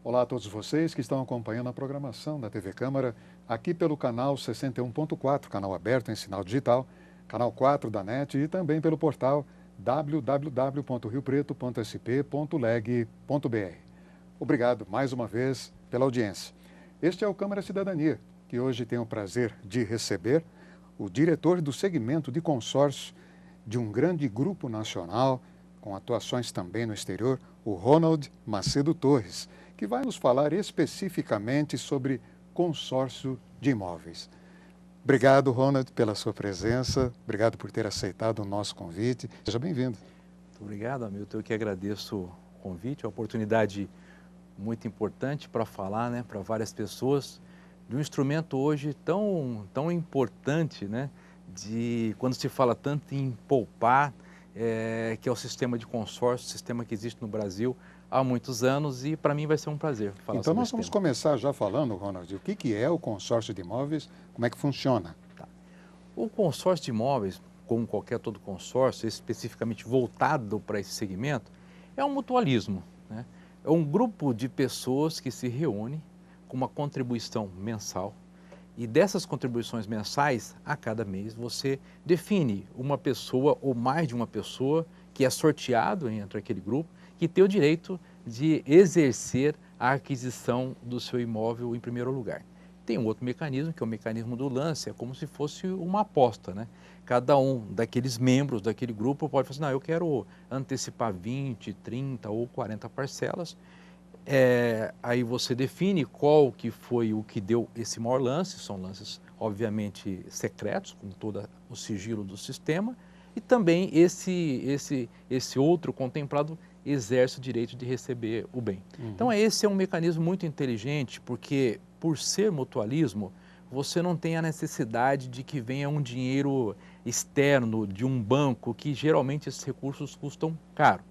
Olá a todos vocês que estão acompanhando a programação da TV Câmara, aqui pelo canal 61.4, canal aberto em sinal digital, canal 4 da NET e também pelo portal www.riopreto.sp.leg.br. Obrigado mais uma vez pela audiência. Este é o Câmara Cidadania, que hoje tem o prazer de receber o diretor do segmento de consórcio de um grande grupo nacional, com atuações também no exterior, o Ronald Macedo Torres, que vai nos falar especificamente sobre consórcio de imóveis. Obrigado, Ronald, pela sua presença, obrigado por ter aceitado o nosso convite. Seja bem-vindo. Muito obrigado, Hamilton. Eu que agradeço o convite, a oportunidade muito importante para falar, para várias pessoas, de um instrumento hoje tão importante, de quando se fala tanto em poupar, que é o sistema de consórcio, sistema que existe no Brasil há muitos anos, e para mim vai ser um prazer falar Então sobre nós esse vamos tema. começar já falando, Ronald, o que é o consórcio de imóveis, como é que funciona? Tá. O consórcio de imóveis, como qualquer todo consórcio, especificamente voltado para esse segmento, é um mutualismo, É um grupo de pessoas que se reúne com uma contribuição mensal, e dessas contribuições mensais, a cada mês, você define uma pessoa ou mais de uma pessoa que é sorteado entre aquele grupo, que tem o direito de exercer a aquisição do seu imóvel em primeiro lugar. Tem um outro mecanismo, que é o mecanismo do lance, é como se fosse uma aposta, Cada um daqueles membros daquele grupo pode falar assim, não, eu quero antecipar 20, 30 ou 40 parcelas. Aí você define qual que foi o que deu esse maior lance, são lances obviamente secretos, com todo o sigilo do sistema, e também esse outro contemplado exerce o direito de receber o bem. Então esse é um mecanismo muito inteligente, porque por ser mutualismo, você não tem a necessidade de que venha um dinheiro externo de um banco, que geralmente esses recursos custam caro.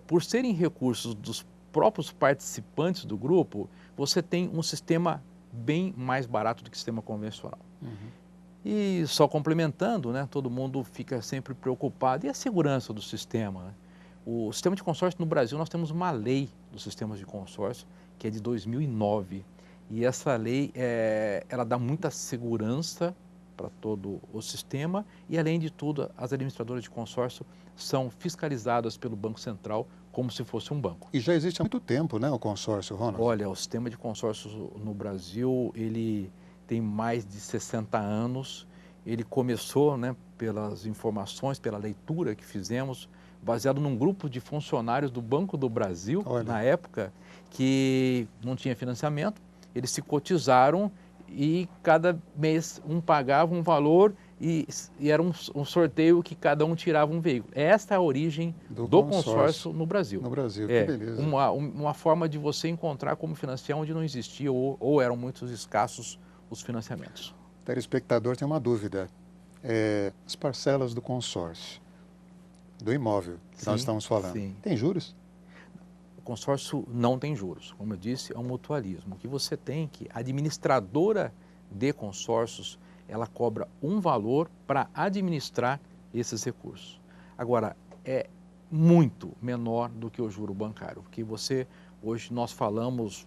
Por serem recursos dos próprios participantes do grupo, você tem um sistema bem mais barato do que o sistema convencional. E só complementando, todo mundo fica sempre preocupado. E a segurança do sistema? O sistema de consórcio no Brasil, nós temos uma lei dos sistemas de consórcio, que é de 2009. E essa lei, ela dá muita segurança para todo o sistema e, além de tudo, as administradoras de consórcio são fiscalizadas pelo Banco Central como se fosse um banco. E já existe há muito tempo, o consórcio, Ronald? Olha, o sistema de consórcios no Brasil, ele tem mais de 60 anos. Ele começou, pelas informações, pela leitura que fizemos, baseado num grupo de funcionários do Banco do Brasil, na época, que não tinha financiamento. Eles se cotizaram e cada mês um pagava um valor e era um sorteio que cada um tirava um veículo. Esta é a origem do consórcio no Brasil. No Brasil, que beleza. Uma forma de você encontrar como financiar onde não existia ou eram muito escassos os financiamentos. O telespectador tem uma dúvida. As parcelas do consórcio, do imóvel que nós estamos falando, tem juros? O consórcio não tem juros. Como eu disse, é um mutualismo. O que você tem que a administradora de consórcios, ela cobra um valor para administrar esses recursos. Agora, é muito menor do que o juro bancário, porque hoje nós falamos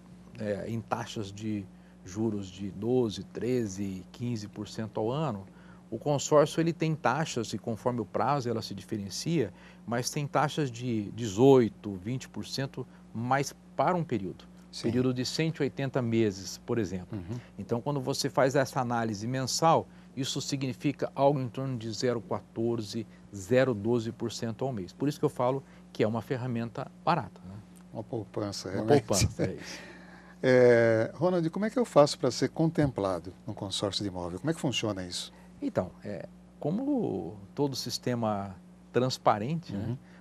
em taxas de juros de 12%, 13%, 15% ao ano. O consórcio ele tem taxas, e conforme o prazo ela se diferencia, mas tem taxas de 18%, 20%, mas para um período. Período de 180 meses, por exemplo. Então, quando você faz essa análise mensal, isso significa algo em torno de 0,14%, 0,12% ao mês. Por isso que eu falo que é uma ferramenta barata. Uma poupança, realmente. Uma poupança, é isso. Ronald, como é que eu faço para ser contemplado no consórcio de imóvel? Como é que funciona isso? Então, como todo sistema transparente,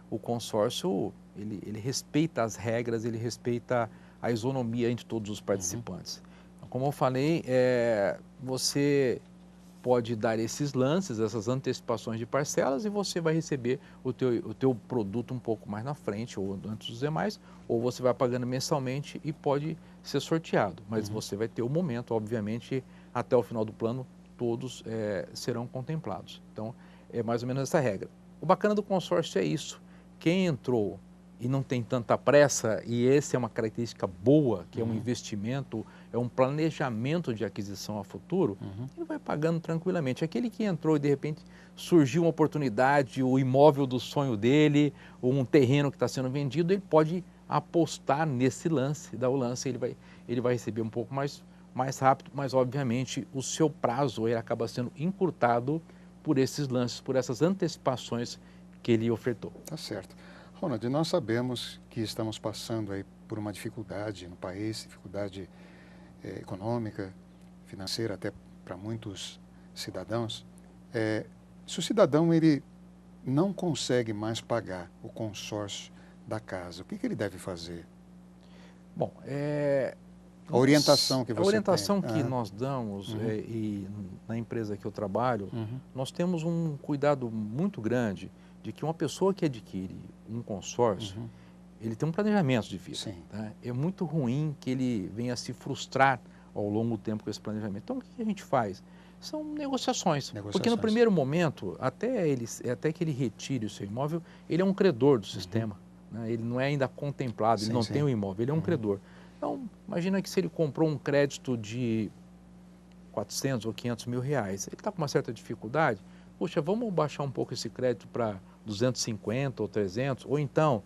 o consórcio ele respeita as regras, ele respeita a isonomia entre todos os participantes. Como eu falei, você pode dar esses lances, essas antecipações de parcelas, e você vai receber o teu produto um pouco mais na frente, ou antes dos demais, ou você vai pagando mensalmente e pode ser sorteado. Mas você vai ter o momento, obviamente, até o final do plano, todos serão contemplados. Então, é mais ou menos essa regra. O bacana do consórcio é isso. Quem entrou e não tem tanta pressa, e essa é uma característica boa, que é um investimento, é um planejamento de aquisição a futuro, ele vai pagando tranquilamente. Aquele que entrou e de repente surgiu uma oportunidade, o imóvel do sonho dele, ou um terreno que está sendo vendido, ele pode apostar nesse lance, dar o lance, ele vai receber um pouco mais rápido, mas obviamente o seu prazo ele acaba sendo encurtado por esses lances, por essas antecipações que ele ofertou. Tá certo. Ronald, nós sabemos que estamos passando aí por uma dificuldade no país, dificuldade econômica, financeira até para muitos cidadãos. Se o cidadão ele não consegue mais pagar o consórcio da casa, o que ele deve fazer? Bom, a orientação que você A orientação tem. que nós damos, e na empresa que eu trabalho, nós temos um cuidado muito grande de que uma pessoa que adquire um consórcio, ele tem um planejamento de vida. Sim. Tá? É muito ruim que ele venha se frustrar ao longo do tempo com esse planejamento. Então, o que a gente faz? São negociações. Porque no primeiro momento, até que ele retire o seu imóvel, ele é um credor do sistema. Né? Ele não é ainda contemplado, ele não tem o imóvel, ele é um credor. Então, imagina que se ele comprou um crédito de 400 ou 500 mil reais, ele está com uma certa dificuldade, puxa, vamos baixar um pouco esse crédito para 250 ou 300, ou então,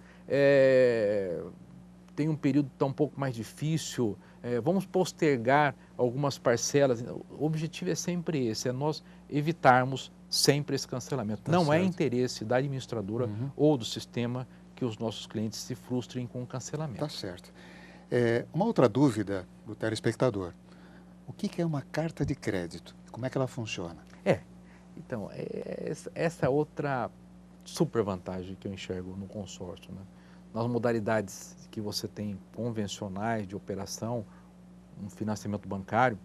tem um período que está um pouco mais difícil, vamos postergar algumas parcelas. O objetivo é sempre esse, é nós evitarmos sempre esse cancelamento. Não é interesse da administradora ou do sistema que os nossos clientes se frustrem com o cancelamento. Tá certo. Uma outra dúvida do telespectador, o que é uma carta de crédito? Como é que ela funciona? Então, essa é outra super vantagem que eu enxergo no consórcio. Né? Nas modalidades que você tem convencionais de operação, um financiamento bancário,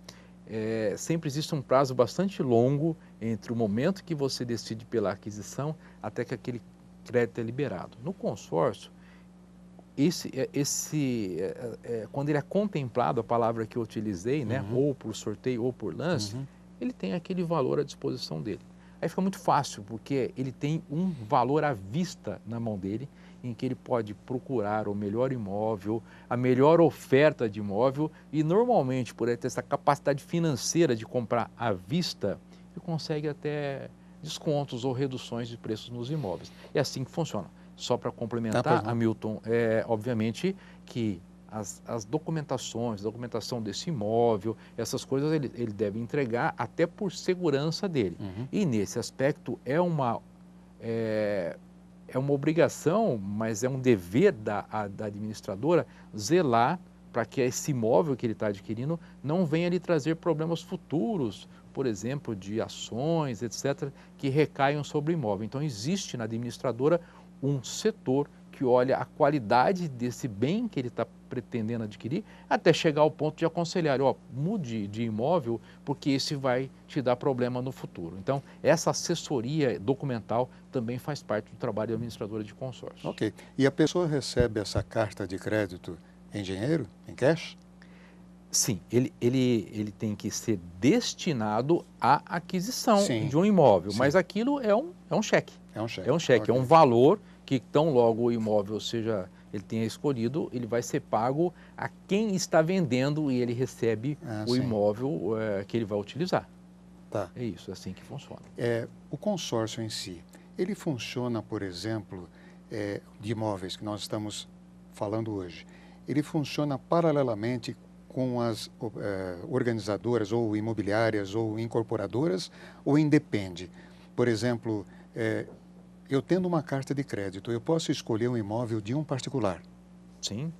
sempre existe um prazo bastante longo entre o momento que você decide pela aquisição até que aquele crédito é liberado. No consórcio, quando ele é contemplado, a palavra que eu utilizei, né, ou por sorteio ou por lance, ele tem aquele valor à disposição dele. Aí fica muito fácil, porque ele tem um valor à vista na mão dele, em que ele pode procurar o melhor imóvel, a melhor oferta de imóvel, e normalmente, por ele ter essa capacidade financeira de comprar à vista, ele consegue até descontos ou reduções de preços nos imóveis. É assim que funciona. Só para complementar, Hamilton, obviamente que as documentações, a documentação desse imóvel, essas coisas ele deve entregar até por segurança dele. E nesse aspecto é uma obrigação, mas é um dever da administradora zelar para que esse imóvel que ele está adquirindo não venha lhe trazer problemas futuros, por exemplo, de ações, etc., que recaiam sobre o imóvel. Então existe na administradora um setor que olha a qualidade desse bem que ele está pretendendo adquirir, até chegar ao ponto de aconselhar, mude de imóvel, porque esse vai te dar problema no futuro. Então, essa assessoria documental também faz parte do trabalho da administradora de consórcio. Ok. E a pessoa recebe essa carta de crédito em dinheiro, em cash? Sim, ele tem que ser destinado à aquisição de um imóvel, mas aquilo é um cheque. É um cheque. É um cheque, é um valor que tão logo o imóvel ele tenha escolhido, ele vai ser pago a quem está vendendo e ele recebe o imóvel que ele vai utilizar. Tá. É isso, é assim que funciona. O consórcio em si, ele funciona, por exemplo, de imóveis que nós estamos falando hoje, ele funciona paralelamente com as organizadoras ou imobiliárias ou incorporadoras ou independe? Por exemplo, eu tendo uma carta de crédito, eu posso escolher um imóvel de um particular? Sim,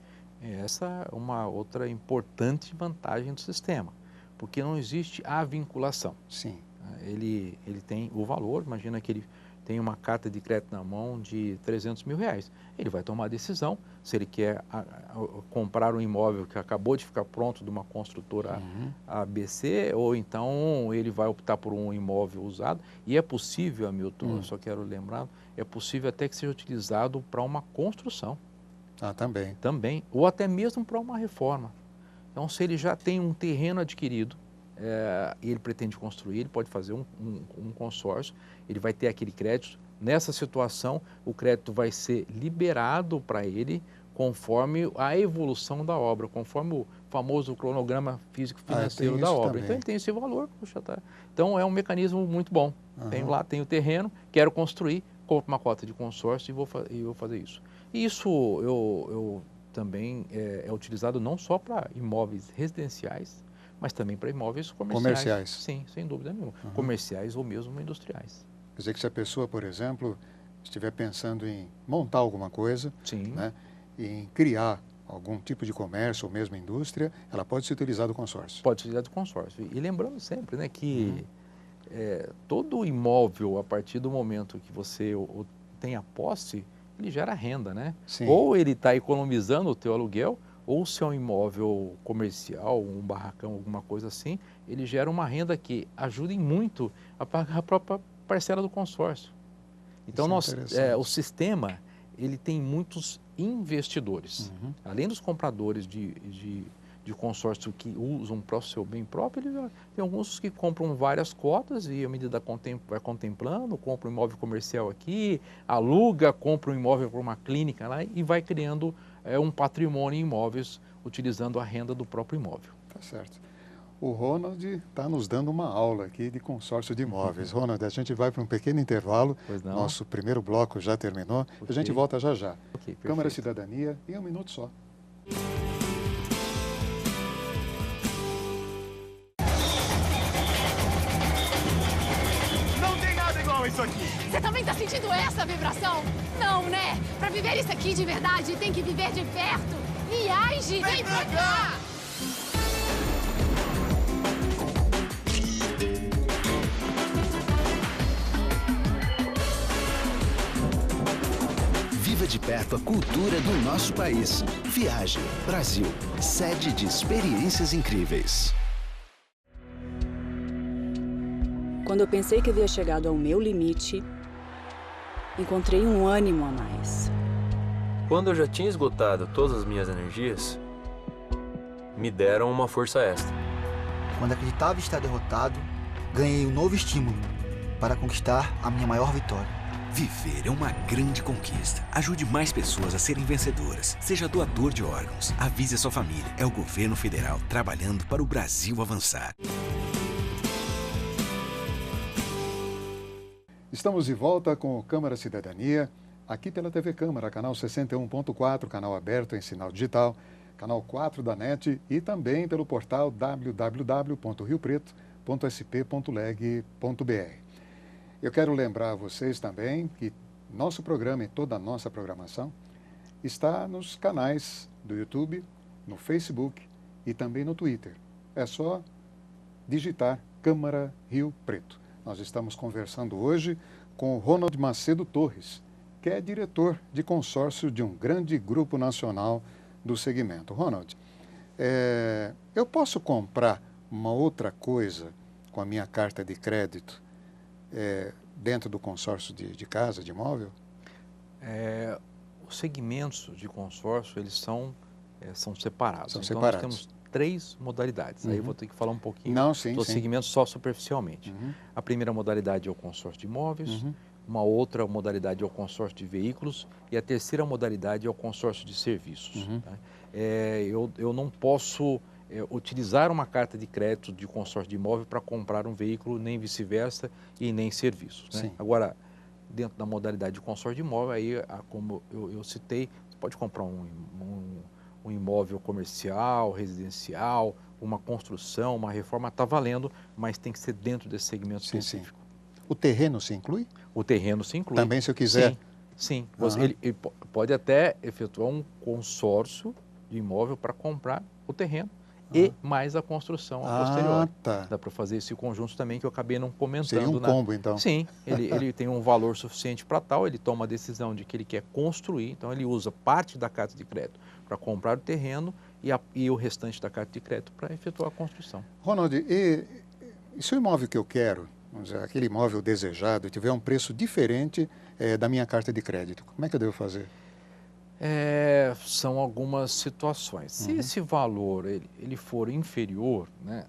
essa é uma outra importante vantagem do sistema, porque não existe a vinculação. Sim. Ele tem o valor, imagina que ele tem uma carta de crédito na mão de 300 mil reais. Ele vai tomar a decisão se ele quer comprar um imóvel que acabou de ficar pronto de uma construtora ABC, ou então ele vai optar por um imóvel usado. E é possível, Hamilton, eu só quero lembrar, é possível até que seja utilizado para uma construção. Também. Também, ou até mesmo para uma reforma. Então, se ele já tem um terreno adquirido, e ele pretende construir, ele pode fazer um consórcio, ele vai ter aquele crédito. Nessa situação, o crédito vai ser liberado para ele conforme a evolução da obra, conforme o famoso cronograma físico-financeiro da obra. Também. Então, ele tem esse valor. Puxa, tá. Então, é um mecanismo muito bom. Tenho o terreno, quero construir, compro uma cota de consórcio e vou fazer isso. E isso eu também é utilizado não só para imóveis residenciais, mas também para imóveis comerciais. Sim, sem dúvida nenhuma. Comerciais ou mesmo industriais. Quer dizer que se a pessoa, por exemplo, estiver pensando em montar alguma coisa, né, em criar algum tipo de comércio ou mesmo indústria, ela pode se utilizar do consórcio. Pode se utilizar do consórcio. E lembrando sempre, né, que todo imóvel, a partir do momento que você tem a posse, ele gera renda, né? Sim. Ou ele está economizando o teu aluguel, ou se é um imóvel comercial, um barracão, alguma coisa assim, ele gera uma renda que ajuda muito a pagar a própria parcela do consórcio. Então, o sistema, ele tem muitos investidores. Além dos compradores de consórcio que usam para o seu bem próprio, tem alguns que compram várias cotas e, à medida que vai contemplando, compra um imóvel comercial aqui, aluga, compra um imóvel para uma clínica lá e vai criando um patrimônio em imóveis utilizando a renda do próprio imóvel. Tá certo. O Ronald está nos dando uma aula aqui de consórcio de imóveis. Ronald, a gente vai para um pequeno intervalo. Nosso primeiro bloco já terminou. A gente volta já já. Câmara Cidadania, em um minuto só. Não tem nada igual isso aqui. Você também está sentindo essa vibração? Não, né? Para viver isso aqui de verdade, tem que viver de perto. E age, vem pra cá! Viva de perto a cultura do nosso país. Viagem Brasil, sede de experiências incríveis. Quando eu pensei que havia chegado ao meu limite, encontrei um ânimo a mais. Quando eu já tinha esgotado todas as minhas energias, me deram uma força extra. Quando acreditava estar derrotado, ganhei um novo estímulo para conquistar a minha maior vitória. Viver é uma grande conquista. Ajude mais pessoas a serem vencedoras. Seja doador de órgãos. Avise a sua família. É o governo federal trabalhando para o Brasil avançar. Estamos de volta com o Câmara Cidadania, aqui pela TV Câmara, canal 61.4, canal aberto em sinal digital, canal 4 da NET e também pelo portal www.riopreto.sp.leg.br. Eu quero lembrar a vocês também que nosso programa e toda a nossa programação está nos canais do YouTube, no Facebook e também no Twitter. É só digitar Câmara Rio Preto. Nós estamos conversando hoje com o Ronald Macedo Torres, que é diretor de consórcio de um grande grupo nacional do segmento. Ronald, eu posso comprar uma outra coisa com a minha carta de crédito dentro do consórcio de casa, de imóvel? Os segmentos de consórcio, eles são separados. São então, separados. nós temos 3 modalidades. Aí eu vou ter que falar um pouquinho dos sim. segmentos só superficialmente. A primeira modalidade é o consórcio de imóveis, uma outra modalidade é o consórcio de veículos e a terceira modalidade é o consórcio de serviços. Tá? Eu não posso utilizar uma carta de crédito de consórcio de imóvel para comprar um veículo, nem vice-versa e nem serviços. Né? Agora, dentro da modalidade de consórcio de imóvel, aí, como eu citei, você pode comprar um imóvel comercial, residencial, uma construção, uma reforma, está valendo, mas tem que ser dentro desse segmento específico. O terreno se inclui? O terreno se inclui. Também, se eu quiser? Sim. Ele pode até efetuar um consórcio de imóvel para comprar o terreno e mais a construção a posterior. Tá. Dá para fazer esse conjunto também que eu acabei não comentando. Seria um combo, então. Sim, ele tem um valor suficiente para tal, ele toma a decisão de que ele quer construir, então ele usa parte da carta de crédito para comprar o terreno e o restante da carta de crédito para efetuar a construção. Ronald, e se o imóvel que eu quero, vamos dizer, aquele imóvel desejado, tiver um preço diferente da minha carta de crédito, como é que eu devo fazer? São algumas situações. Se esse valor ele for inferior, né,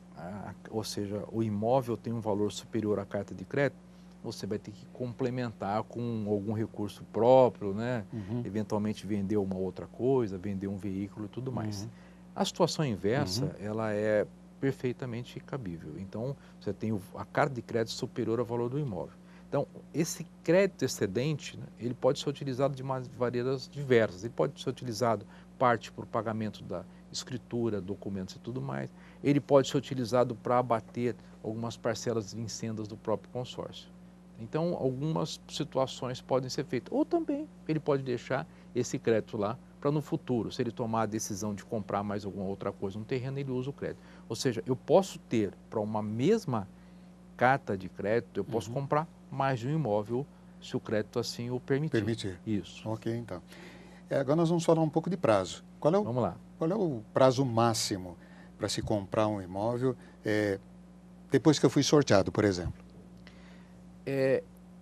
ou seja, o imóvel tem um valor superior à carta de crédito, você vai ter que complementar com algum recurso próprio, né? Eventualmente vender uma outra coisa, vender um veículo e tudo mais. A situação inversa, ela é perfeitamente cabível. Então, você tem a carta de crédito superior ao valor do imóvel. Então, esse crédito excedente, né, ele pode ser utilizado de maneiras diversas. Ele pode ser utilizado parte por pagamento da escritura, documentos e tudo mais. Ele pode ser utilizado para abater algumas parcelas vincendas do próprio consórcio. Então, algumas situações podem ser feitas. Ou também, ele pode deixar esse crédito lá para no futuro, se ele tomar a decisão de comprar mais alguma outra coisa, um terreno, ele usa o crédito. Ou seja, eu posso ter para uma mesma carta de crédito, eu posso comprar mais de um imóvel, se o crédito assim o permitir. Isso. Ok, então. Agora nós vamos falar um pouco de prazo. Vamos lá. Qual é o prazo máximo para se comprar um imóvel depois que eu fui sorteado, por exemplo?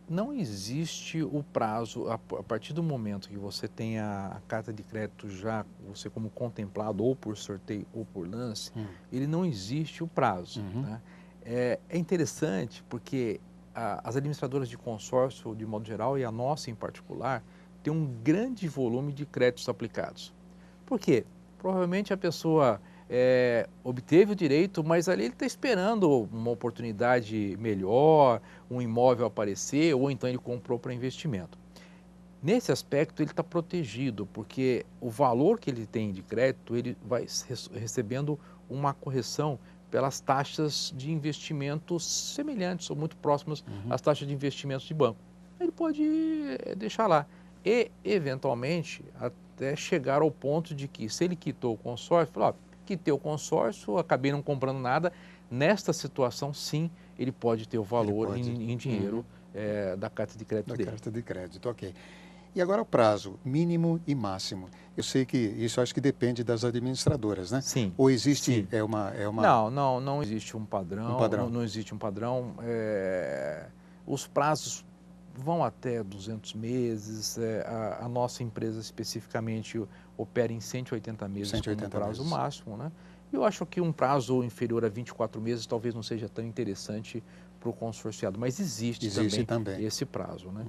Não existe o prazo, a partir do momento que você tem a carta de crédito já, você como contemplado ou por sorteio ou por lance, ele não existe o prazo. Né? É interessante porque as administradoras de consórcio, de modo geral, e a nossa em particular, tem um grande volume de créditos aplicados. Por quê? Provavelmente a pessoa obteve o direito, mas ali ele está esperando uma oportunidade melhor, um imóvel aparecer, ou então ele comprou para investimento. Nesse aspecto ele está protegido, porque o valor que ele tem de crédito, ele vai recebendo uma correção pelas taxas de investimentos semelhantes ou muito próximas às taxas de investimentos de banco. Ele pode deixar lá e, eventualmente, até chegar ao ponto de que, se ele quitou o consórcio, falou, quitei o consórcio, acabei não comprando nada, nesta situação, sim, ele pode ter o valor em dinheiro da carta de crédito dele. Da carta de crédito, ok. E agora o prazo mínimo e máximo. Eu sei que isso acho que depende das administradoras, né? Sim. Ou existe sim. Não existe um padrão. Não existe um padrão. Os prazos vão até 200 meses. A nossa empresa especificamente opera em 180 meses como um prazo máximo, né? Eu acho que um prazo inferior a 24 meses talvez não seja tão interessante para o consorciado, mas existe também esse prazo, né?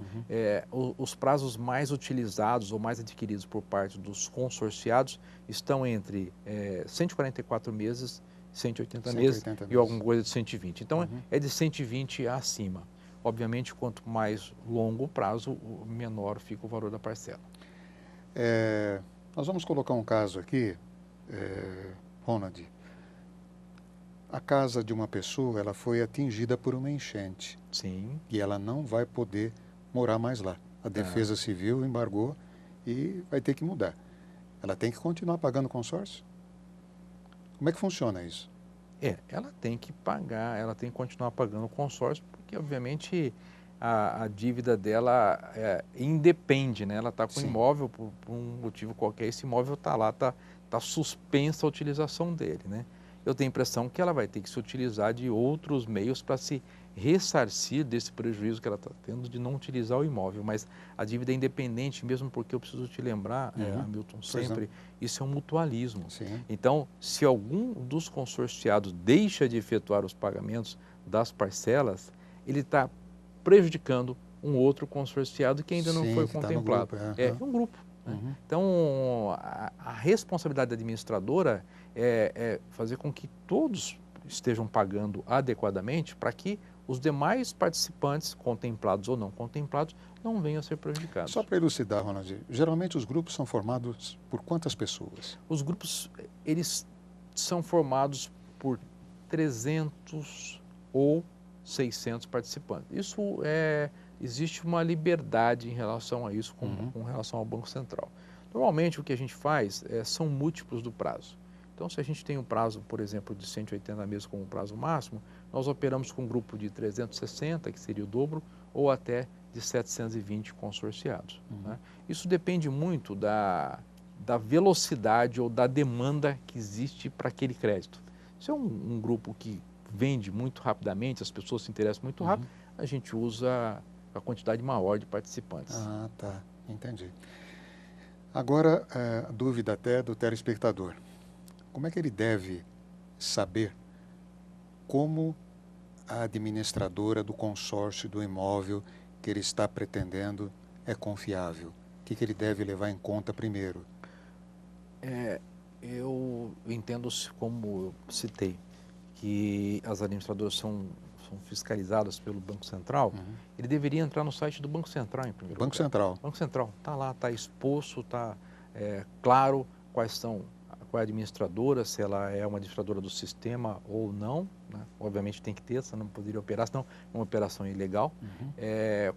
Os prazos mais utilizados ou mais adquiridos por parte dos consorciados estão entre 144 meses, 180 meses e alguma coisa de 120. Então, é de 120 acima. Obviamente, quanto mais longo o prazo, menor fica o valor da parcela. Nós vamos colocar um caso aqui, Ronald. A casa de uma pessoa, ela foi atingida por uma enchente. Sim. E ela não vai poder morar mais lá. A Defesa Civil embargou e vai ter que mudar. Ela tem que continuar pagando o consórcio? Como é que funciona isso? Ela tem que pagar, ela tem que continuar pagando o consórcio, porque obviamente a dívida dela independe, né? Ela está com o imóvel por um motivo qualquer, esse imóvel está lá, está suspensa a utilização dele, né? Eu tenho a impressão que ela vai ter que se utilizar de outros meios para se ressarcir desse prejuízo que ela está tendo de não utilizar o imóvel, mas a dívida é independente, mesmo porque eu preciso te lembrar, Hamilton, sempre, isso é um mutualismo. Sim. Então, se algum dos consorciados deixa de efetuar os pagamentos das parcelas, ele está prejudicando um outro consorciado que ainda não foi contemplado. Tá no grupo, É um grupo. Então, a responsabilidade da administradora é fazer com que todos estejam pagando adequadamente para que os demais participantes, contemplados ou não contemplados, não venham a ser prejudicados. Só para elucidar, Ronald, geralmente os grupos são formados por quantas pessoas? Os grupos, eles são formados por 300 ou 600 participantes. Isso existe uma liberdade em relação a isso, com relação ao Banco Central. Normalmente, o que a gente faz são múltiplos do prazo. Então, se a gente tem um prazo, por exemplo, de 180 meses como prazo máximo, nós operamos com um grupo de 360, que seria o dobro, ou até de 720 consorciados. Né? Isso depende muito da velocidade ou da demanda que existe para aquele crédito. Se é um grupo que vende muito rapidamente, as pessoas se interessam muito rápido, a gente usa a quantidade maior de participantes. Ah, tá. Entendi. Agora, a dúvida até do telespectador. Como é que ele deve saber como a administradora do consórcio do imóvel que ele está pretendendo é confiável? O que ele deve levar em conta primeiro? Eu entendo, como eu citei, que as administradoras são fiscalizadas pelo Banco Central. Ele deveria entrar no site do Banco Central em primeiro Banco lugar. Central. Banco Central, está lá, está exposto, está claro qual é a administradora, se ela é uma administradora do sistema ou não, né? Obviamente tem que ter, senão não poderia operar, senão é uma operação ilegal.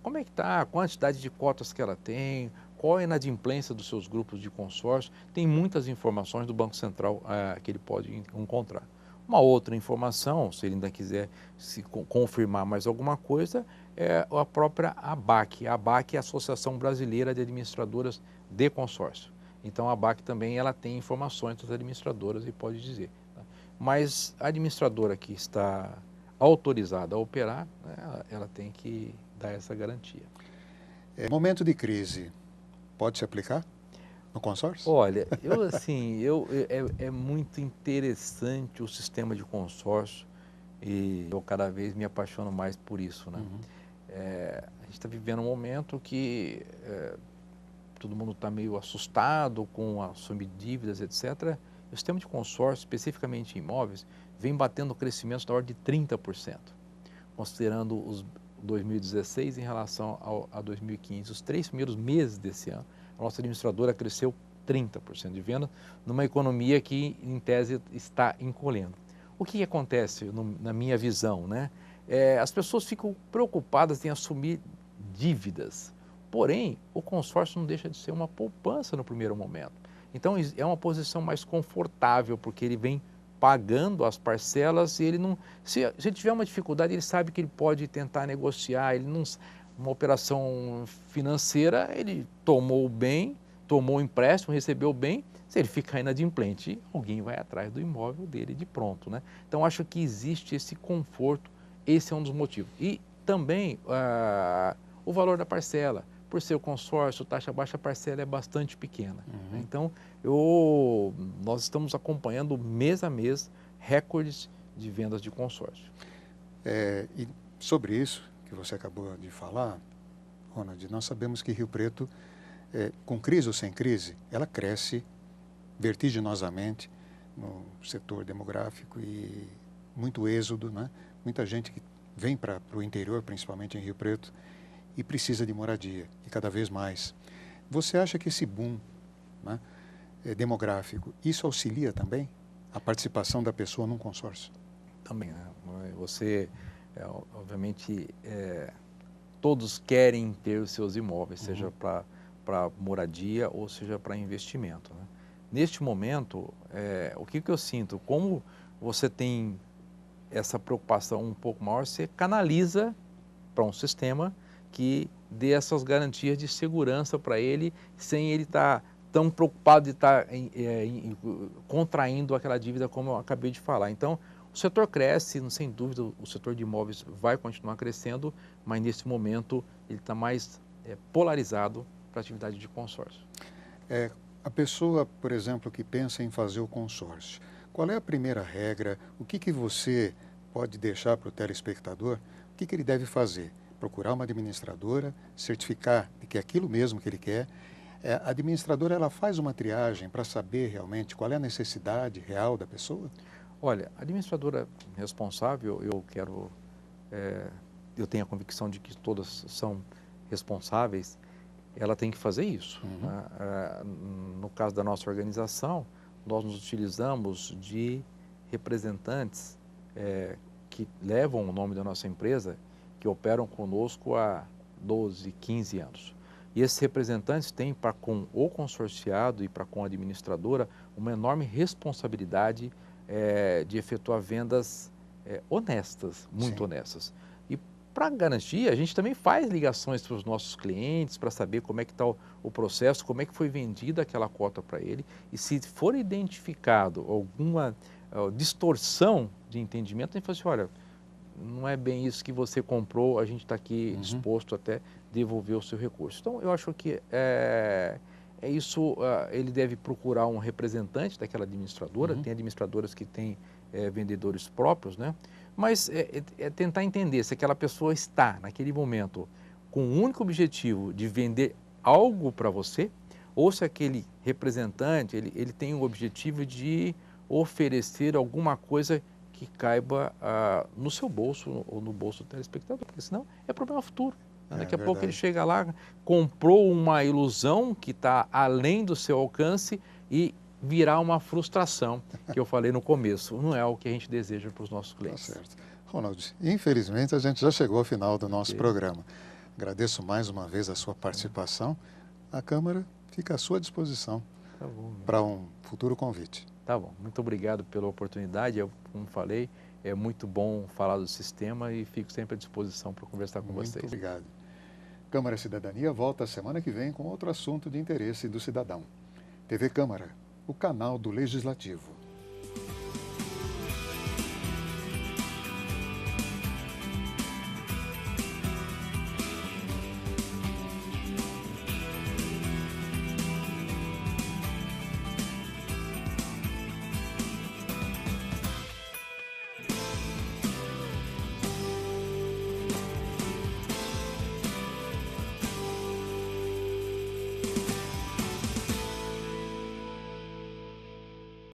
Como é que está, a quantidade de cotas que ela tem, qual é a inadimplência dos seus grupos de consórcio, tem muitas informações do Banco Central que ele pode encontrar. Uma outra informação, se ele ainda quiser se confirmar mais alguma coisa, é a própria ABAC. A ABAC é a Associação Brasileira de Administradoras de Consórcio. Então, a ABAC também ela tem informações das administradoras e pode dizer. Tá? Mas a administradora que está autorizada a operar, né, ela tem que dar essa garantia. Momento de crise, pode se aplicar no consórcio? Olha, é muito interessante o sistema de consórcio e eu cada vez me apaixono mais por isso, né? A gente está vivendo um momento que todo mundo está meio assustado com assumir dívidas, etc. O sistema de consórcio, especificamente em imóveis, vem batendo crescimentos da ordem de 30%, considerando os 2016 em relação a 2015. Os 3 primeiros meses desse ano, a nossa administradora cresceu 30% de venda numa economia que, em tese, está encolhendo. O que acontece, na minha visão, né? As pessoas ficam preocupadas em assumir dívidas, porém, o consórcio não deixa de ser uma poupança no primeiro momento. Então, é uma posição mais confortável, porque ele vem pagando as parcelas e ele não... Se ele tiver uma dificuldade, ele sabe que ele pode tentar negociar, ele não... Uma operação financeira, ele tomou o bem, tomou o empréstimo, recebeu o bem, se ele ficar inadimplente, alguém vai atrás do imóvel dele de pronto, né? Então, acho que existe esse conforto, esse é um dos motivos. E também o valor da parcela, por ser o consórcio, taxa baixa, a parcela é bastante pequena. Né? Então, nós estamos acompanhando mês a mês recordes de vendas de consórcio. E sobre isso que você acabou de falar, Ronald, nós sabemos que Rio Preto, com crise ou sem crise, ela cresce vertiginosamente no setor demográfico e muito êxodo, né? Muita gente que vem para o interior, principalmente em Rio Preto, e precisa de moradia, e cada vez mais. Você acha que esse boom, né, demográfico, isso auxilia também a participação da pessoa num consórcio? Também, né? Você, obviamente, todos querem ter os seus imóveis, seja para moradia ou seja para investimento. Né? Neste momento, o que eu sinto? Como você tem essa preocupação um pouco maior, você canaliza para um sistema que dê essas garantias de segurança para ele, sem ele estar tão preocupado de estar contraindo aquela dívida como eu acabei de falar. Então, o setor cresce, sem dúvida, o setor de imóveis vai continuar crescendo, mas nesse momento ele está mais polarizado para a atividade de consórcio. A pessoa, por exemplo, que pensa em fazer o consórcio, qual é a primeira regra? O que você pode deixar para o telespectador? O que ele deve fazer? Procurar uma administradora, certificar de que é aquilo mesmo que ele quer. A administradora, ela faz uma triagem para saber realmente qual é a necessidade real da pessoa? Olha, a administradora responsável, eu tenho a convicção de que todas são responsáveis, ela tem que fazer isso. Né? No caso da nossa organização, nós nos utilizamos de representantes que levam o nome da nossa empresa, que operam conosco há 12, 15 anos. E esses representantes têm para com o consorciado e para com a administradora uma enorme responsabilidade de efetuar vendas honestas, muito honestas. E para garantir, a gente também faz ligações para os nossos clientes para saber como é que está o processo, como é que foi vendida aquela cota para ele. E se for identificado alguma distorção de entendimento, a gente fala assim, olha, não é bem isso que você comprou, a gente está aqui disposto até devolver o seu recurso. Então, eu acho que é ele deve procurar um representante daquela administradora. Tem administradoras que têm vendedores próprios, né? Mas é tentar entender se aquela pessoa está, naquele momento, com o único objetivo de vender algo para você, ou se aquele representante ele tem o objetivo de oferecer alguma coisa que caiba no seu bolso ou no bolso do telespectador, porque senão é problema futuro. Daqui a pouco ele chega lá, comprou uma ilusão que está além do seu alcance e virá uma frustração, que eu falei no começo. Não é o que a gente deseja para os nossos clientes. Tá certo. Ronald, infelizmente a gente já chegou ao final do nosso programa. Agradeço mais uma vez a sua participação. A Câmara fica à sua disposição para um futuro convite. Tá bom. Muito obrigado pela oportunidade. Como falei, é muito bom falar do sistema e fico sempre à disposição para conversar com vocês. Muito obrigado. Câmara Cidadania volta semana que vem com outro assunto de interesse do cidadão. TV Câmara, o canal do Legislativo.